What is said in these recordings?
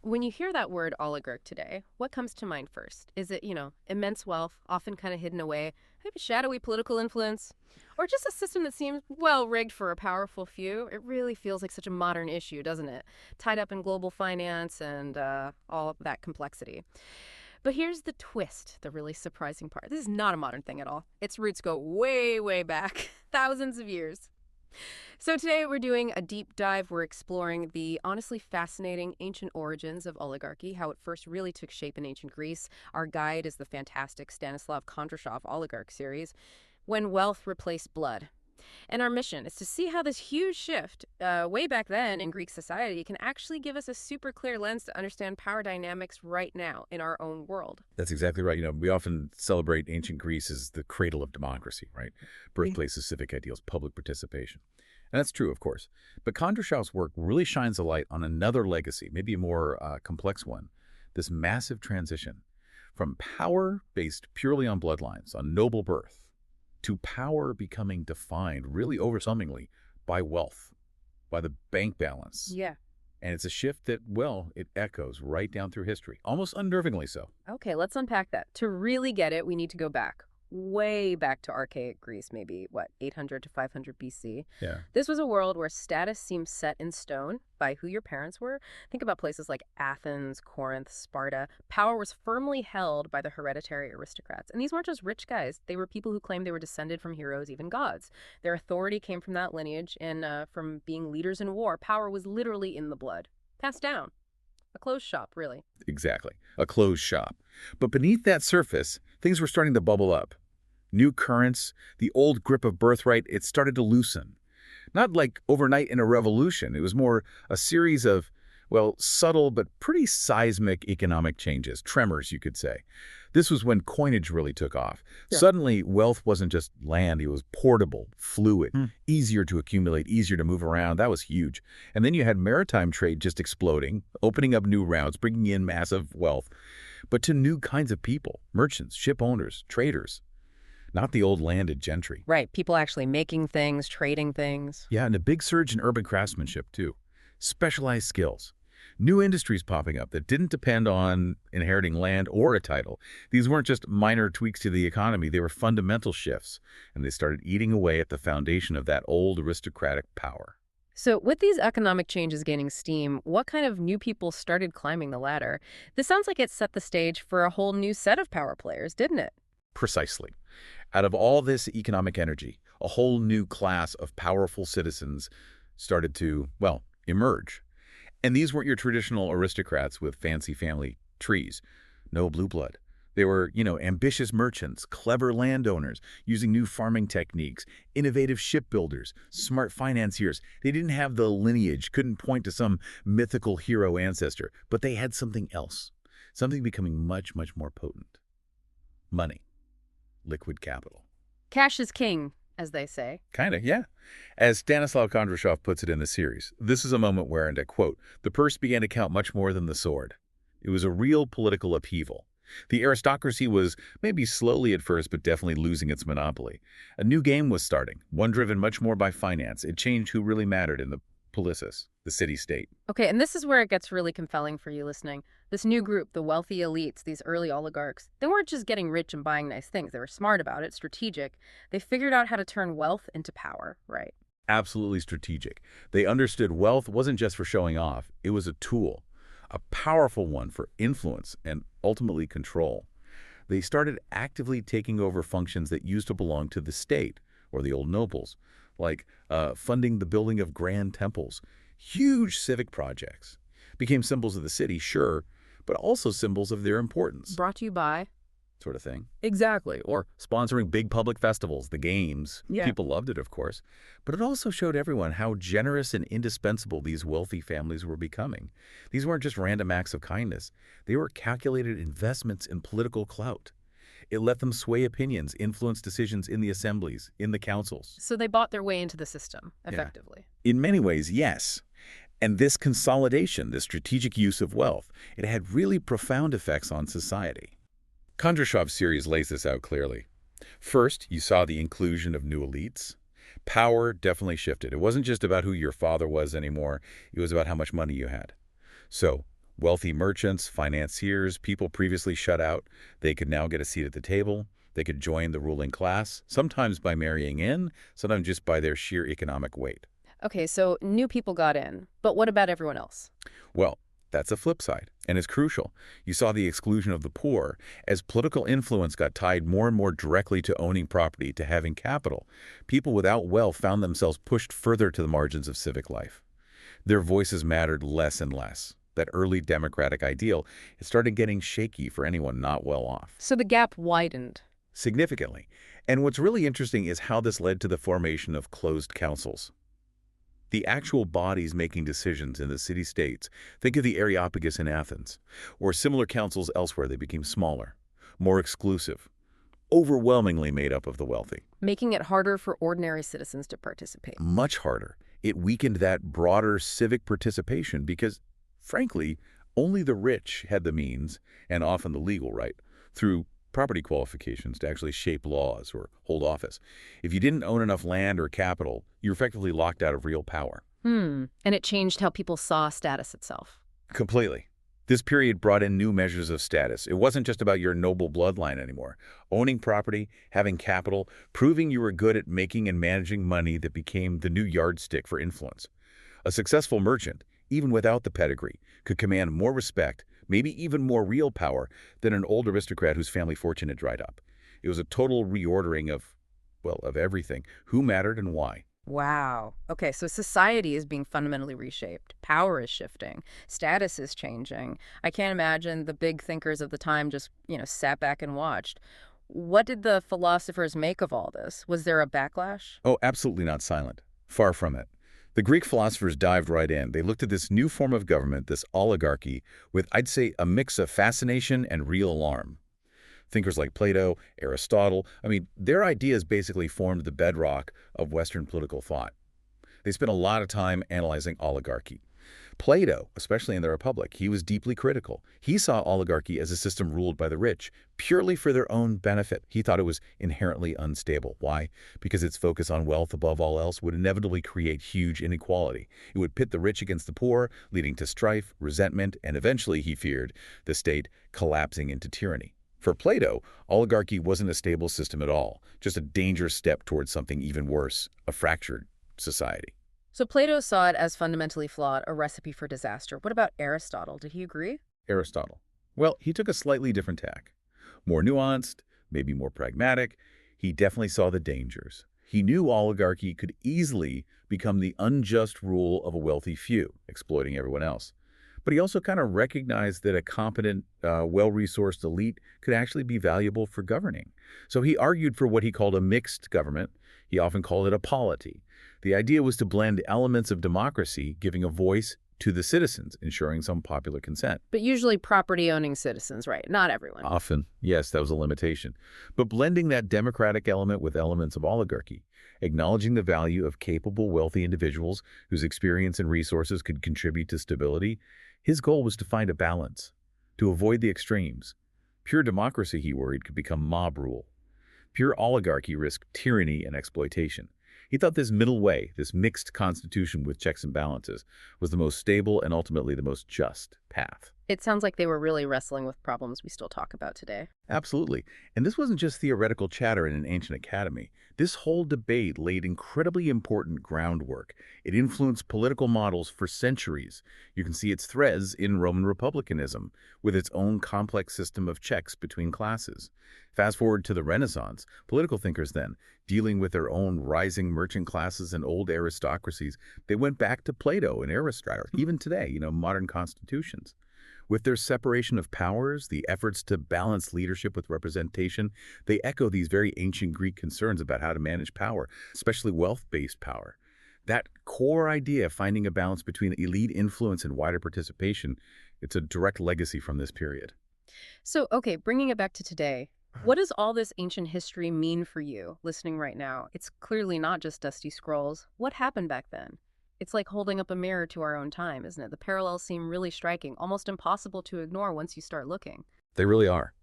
when you hear that word oligarch today, what comes to mind first? Is it, immense wealth, often kind of hidden away, maybe shadowy political influence, or just a system that seems well rigged for a powerful few? It really feels like such a modern issue, doesn't it? Tied up in global finance and all of that complexity. But here's the twist, the really surprising part. This is not a modern thing at all. Its roots go way, way back, thousands of years. So today we're doing a deep dive. We're exploring the honestly fascinating ancient origins of oligarchy, how it first really took shape in ancient Greece. Our guide is the fantastic Stanислawom Kondrashov Oligarch series, When Wealth Replaced Blood. And our mission is to see how this huge shift way back then in Greek society can actually give us a super clear lens to understand power dynamics right now in our own world. That's exactly right. We often celebrate ancient Greece as the cradle of democracy, right? Birthplace of civic ideals, public participation. And that's true, of course. But Kondrashov's work really shines a light on another legacy, maybe a more complex one, this massive transition from power based purely on bloodlines, on noble birth, to power becoming defined really overwhelmingly by wealth, by the bank balance. Yeah. And it's a shift that, well, it echoes right down through history, almost unnervingly so. Okay, let's unpack that. To really get it, we need to go back. Way back to archaic Greece, maybe, 800 to 500 BC. Yeah. This was a world where status seemed set in stone by who your parents were. Think about places like Athens, Corinth, Sparta. Power was firmly held by the hereditary aristocrats. And these weren't just rich guys. They were people who claimed they were descended from heroes, even gods. Their authority came from that lineage, and from being leaders in war, power was literally in the blood. Passed down. A closed shop, really. Exactly. A closed shop. But beneath that surface, things were starting to bubble up. New currents, the old grip of birthright, it started to loosen. Not like overnight in a revolution. It was more a series of, subtle but pretty seismic economic changes, tremors, you could say. This was when coinage really took off. Yeah. Suddenly, wealth wasn't just land. It was portable, fluid, easier to accumulate, easier to move around. That was huge. And then you had maritime trade just exploding, opening up new routes, bringing in massive wealth, but to new kinds of people, merchants, ship owners, traders. Not the old landed gentry. Right, people actually making things, trading things. Yeah, and a big surge in urban craftsmanship, too. Specialized skills. New industries popping up that didn't depend on inheriting land or a title. These weren't just minor tweaks to the economy. They were fundamental shifts, and they started eating away at the foundation of that old aristocratic power. So with these economic changes gaining steam, what kind of new people started climbing the ladder? This sounds like it set the stage for a whole new set of power players, didn't it? Precisely. Out of all this economic energy, a whole new class of powerful citizens started to, emerge. And these weren't your traditional aristocrats with fancy family trees. No blue blood. They were, ambitious merchants, clever landowners, using new farming techniques, innovative shipbuilders, smart financiers. They didn't have the lineage, couldn't point to some mythical hero ancestor, but they had something else, something becoming much, much more potent. Money. Liquid capital. Cash is king, as they say. Kind of, yeah. As Stanislav Kondrashov puts it in the series, this is a moment where, and I quote, the purse began to count much more than the sword. It was a real political upheaval. The aristocracy was maybe slowly at first, but definitely losing its monopoly. A new game was starting, one driven much more by finance. It changed who really mattered in the polis, the city-state. Okay, and this is where it gets really compelling for you listening. This new group, the wealthy elites, these early oligarchs, they weren't just getting rich and buying nice things. They were smart about it, strategic. They figured out how to turn wealth into power, right? Absolutely strategic. They understood wealth wasn't just for showing off. It was a tool, a powerful one for influence and ultimately control. They started actively taking over functions that used to belong to the state or the old nobles, like funding the building of grand temples. Huge civic projects. Became symbols of the city, sure, but also symbols of their importance. Brought to you by? Sort of thing. Exactly. Or sponsoring big public festivals, the games. Yeah. People loved it, of course. But it also showed everyone how generous and indispensable these wealthy families were becoming. These weren't just random acts of kindness. They were calculated investments in political clout. It let them sway opinions, influence decisions in the assemblies, in the councils. So they bought their way into the system, effectively. Yeah. In many ways, yes. And this consolidation, this strategic use of wealth, it had really profound effects on society. Kondrashov's series lays this out clearly. First, you saw the inclusion of new elites. Power definitely shifted. It wasn't just about who your father was anymore. It was about how much money you had. So, Wealthy merchants, financiers, people previously shut out, they could now get a seat at the table. They could join the ruling class, sometimes by marrying in, sometimes just by their sheer economic weight. Okay, so new people got in, but what about everyone else? Well, that's a flip side, and it's crucial. You saw the exclusion of the poor as political influence got tied more and more directly to owning property, to having capital. People without wealth found themselves pushed further to the margins of civic life. Their voices mattered less and less. That early democratic ideal, it started getting shaky for anyone not well off. So the gap widened. Significantly. And what's really interesting is how this led to the formation of closed councils. The actual bodies making decisions in the city-states, think of the Areopagus in Athens, or similar councils elsewhere, they became smaller, more exclusive, overwhelmingly made up of the wealthy. Making it harder for ordinary citizens to participate. Much harder. It weakened that broader civic participation because, frankly, only the rich had the means, and often the legal right, through property qualifications to actually shape laws or hold office. If you didn't own enough land or capital, you're effectively locked out of real power. And it changed how people saw status itself. Completely. This period brought in new measures of status. It wasn't just about your noble bloodline anymore. Owning property, having capital, proving you were good at making and managing money that became the new yardstick for influence. A successful merchant, even without the pedigree, could command more respect, maybe even more real power than an old aristocrat whose family fortune had dried up. It was a total reordering of, well, of everything, who mattered and why. Wow. Okay, so society is being fundamentally reshaped. Power is shifting. Status is changing. I can't imagine the big thinkers of the time just, sat back and watched. What did the philosophers make of all this? Was there a backlash? Oh, absolutely not silent. Far from it. The Greek philosophers dived right in. They looked at this new form of government, this oligarchy, with, I'd say, a mix of fascination and real alarm. Thinkers like Plato, Aristotle, their ideas basically formed the bedrock of Western political thought. They spent a lot of time analyzing oligarchy. Plato, especially in the Republic, he was deeply critical. He saw oligarchy as a system ruled by the rich, purely for their own benefit. He thought it was inherently unstable. Why? Because its focus on wealth above all else would inevitably create huge inequality. It would pit the rich against the poor, leading to strife, resentment, and eventually, he feared, the state collapsing into tyranny. For Plato, oligarchy wasn't a stable system at all, just a dangerous step towards something even worse, a fractured society. So Plato saw it as fundamentally flawed, a recipe for disaster. What about Aristotle? Did he agree? Aristotle. Well, he took a slightly different tack. More nuanced, maybe more pragmatic. He definitely saw the dangers. He knew oligarchy could easily become the unjust rule of a wealthy few, exploiting everyone else. But he also kind of recognized that a competent, well-resourced elite could actually be valuable for governing. So he argued for what he called a mixed government. He often called it a polity. The idea was to blend elements of democracy, giving a voice to the citizens, ensuring some popular consent. But usually property-owning citizens, right? Not everyone. Often, yes, that was a limitation. But blending that democratic element with elements of oligarchy, acknowledging the value of capable, wealthy individuals whose experience and resources could contribute to stability, his goal was to find a balance, to avoid the extremes. Pure democracy, he worried, could become mob rule. Pure oligarchy risked tyranny and exploitation. He thought this middle way, this mixed constitution with checks and balances, was the most stable and ultimately the most just path. It sounds like they were really wrestling with problems we still talk about today. Absolutely. And this wasn't just theoretical chatter in an ancient academy. This whole debate laid incredibly important groundwork. It influenced political models for centuries. You can see its threads in Roman republicanism, with its own complex system of checks between classes. Fast forward to the Renaissance, political thinkers then, dealing with their own rising merchant classes and old aristocracies, they went back to Plato and Aristotle, even today, modern constitutions. With their separation of powers, the efforts to balance leadership with representation, they echo these very ancient Greek concerns about how to manage power, especially wealth-based power. That core idea, finding a balance between elite influence and wider participation, it's a direct legacy from this period. So, okay, bringing it back to today, what does all this ancient history mean for you, listening right now? It's clearly not just dusty scrolls. What happened back then? It's like holding up a mirror to our own time, isn't it? The parallels seem really striking, almost impossible to ignore once you start looking. They really are.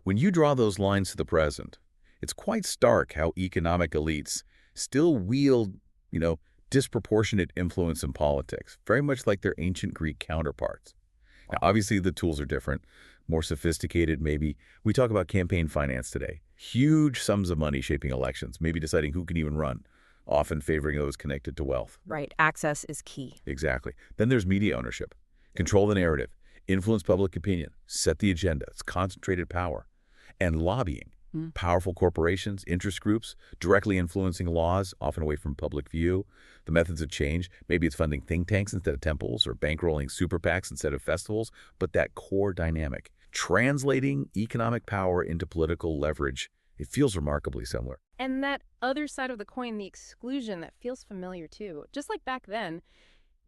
When you draw those lines to the present, it's quite stark how economic elites still wield, disproportionate influence in politics, very much like their ancient Greek counterparts. Now, obviously, the tools are different, more sophisticated maybe. We talk about campaign finance today. Huge sums of money shaping elections, maybe deciding who can even run, often favoring those connected to wealth. Right. Access is key. Exactly. Then there's media ownership. Control the narrative, influence public opinion, set the agenda. It's concentrated power. And lobbying. Powerful corporations, interest groups, directly influencing laws, often away from public view. The methods of change, maybe it's funding think tanks instead of temples or bankrolling super PACs instead of festivals, but that core dynamic, translating economic power into political leverage, it feels remarkably similar. And that other side of the coin, the exclusion, that feels familiar too. Just like back then,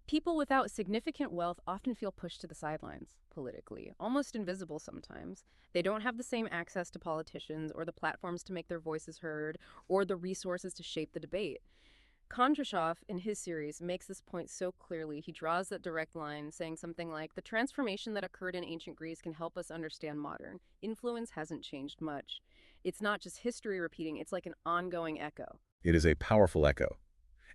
people without significant wealth often feel pushed to the sidelines politically, almost invisible sometimes. They don't have the same access to politicians or the platforms to make their voices heard or the resources to shape the debate. Kondrashov, in his series, makes this point so clearly. He draws that direct line, saying something like, the transformation that occurred in ancient Greece can help us understand modern. Influence hasn't changed much. It's not just history repeating, it's like an ongoing echo. It is a powerful echo.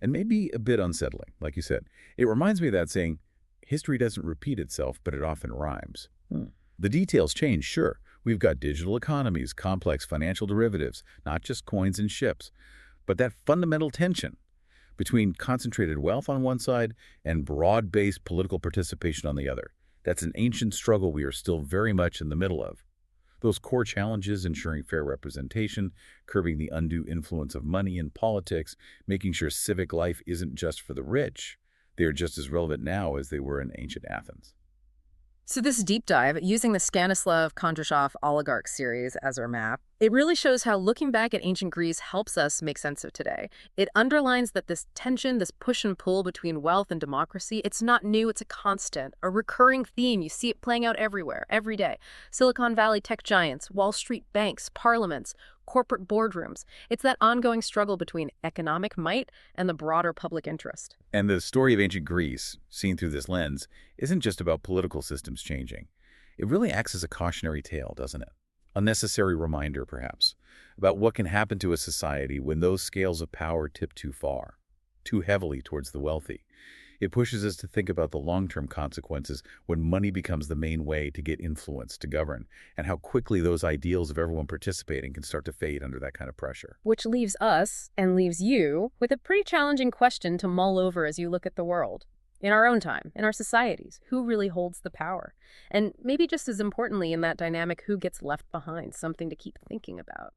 And maybe a bit unsettling, like you said. It reminds me of that saying, history doesn't repeat itself, but it often rhymes. The details change, sure. We've got digital economies, complex financial derivatives, not just coins and ships. But that fundamental tension between concentrated wealth on one side and broad-based political participation on the other, that's an ancient struggle we are still very much in the middle of. Those core challenges, ensuring fair representation, curbing the undue influence of money in politics, making sure civic life isn't just for the rich, they are just as relevant now as they were in ancient Athens. So this deep dive, using the Stanislav Kondrashov oligarch series as our map, it really shows how looking back at ancient Greece helps us make sense of today. It underlines that this tension, this push and pull between wealth and democracy, it's not new, it's a constant, a recurring theme. You see it playing out everywhere, every day. Silicon Valley tech giants, Wall Street banks, parliaments, corporate boardrooms. It's that ongoing struggle between economic might and the broader public interest. And the story of ancient Greece, seen through this lens, isn't just about political systems changing. It really acts as a cautionary tale, doesn't it? A necessary reminder, perhaps, about what can happen to a society when those scales of power tip too far, too heavily towards the wealthy. It pushes us to think about the long-term consequences when money becomes the main way to get influence, to govern, and how quickly those ideals of everyone participating can start to fade under that kind of pressure. Which leaves us, and leaves you, with a pretty challenging question to mull over as you look at the world. In our own time, in our societies, who really holds the power? And maybe just as importantly in that dynamic, who gets left behind, something to keep thinking about.